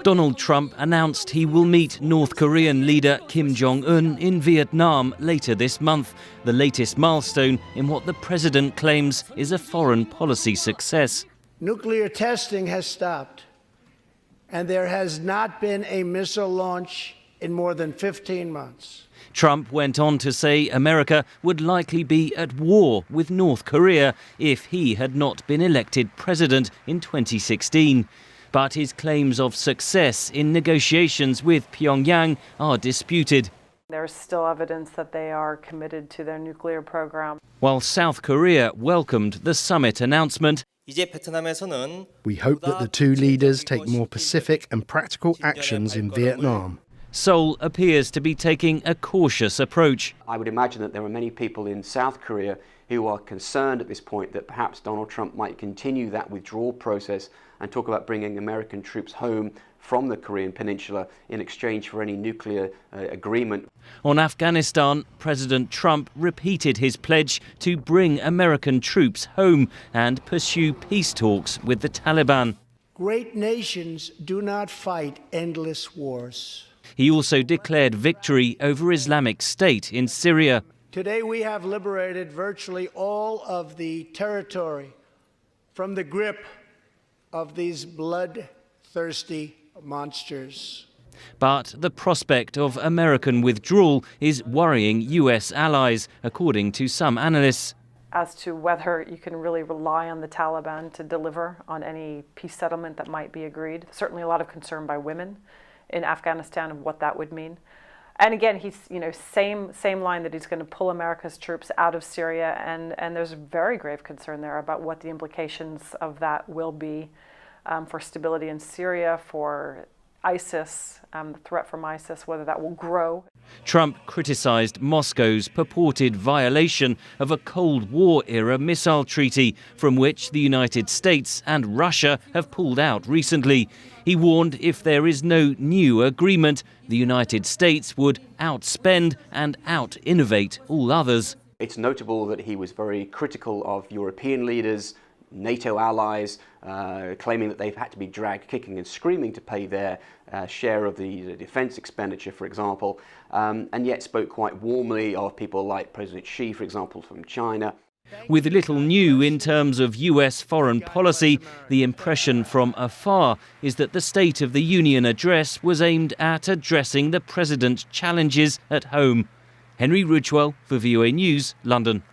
Donald Trump announced he will meet North Korean leader Kim Jong-un in Vietnam later this month, the latest milestone in what the president claims is a foreign policy success. Nuclear testing has stopped, and there has not been a missile launch in more than 15 months. Trump went on to say America would likely be at war with North Korea if he had not been elected president in 2016. But his claims of success in negotiations with Pyongyang are disputed. There's still evidence that they are committed to their nuclear program. While South Korea welcomed the summit announcement, we hope that the two leaders take more pacific and practical actions in Vietnam. Seoul appears to be taking a cautious approach. I would imagine that there are many people in South Korea who are concerned at this point that perhaps Donald Trump might continue that withdrawal process and talk about bringing American troops home from the Korean Peninsula in exchange for any nuclear agreement. On Afghanistan, President Trump repeated his pledge to bring American troops home and pursue peace talks with the Taliban. Great nations do not fight endless wars. He also declared victory over Islamic State in Syria. Today we have liberated virtually all of the territory from the grip of these bloodthirsty monsters. But the prospect of American withdrawal is worrying US allies, according to some analysts. As to whether you can really rely on the Taliban to deliver on any peace settlement that might be agreed. Certainly a lot of concern by women in Afghanistan of what that would mean. And again, he's, same line that he's going to pull America's troops out of Syria, and there's a very grave concern there about what the implications of that will be for stability in Syria, for ISIS, the threat from ISIS, whether that will grow. Trump criticized Moscow's purported violation of a Cold War-era missile treaty from which the United States and Russia have pulled out recently. He warned if there is no new agreement, the United States would outspend and out-innovate all others. It's notable that he was very critical of European leaders, NATO allies, claiming that they've had to be dragged kicking and screaming to pay their share of the defense expenditure, for example, and yet spoke quite warmly of people like President Xi, for example, from China. With little new in terms of US foreign policy, the impression from afar is that the State of the Union address was aimed at addressing the president's challenges at home. Henry Ridgwell for VOA News, London.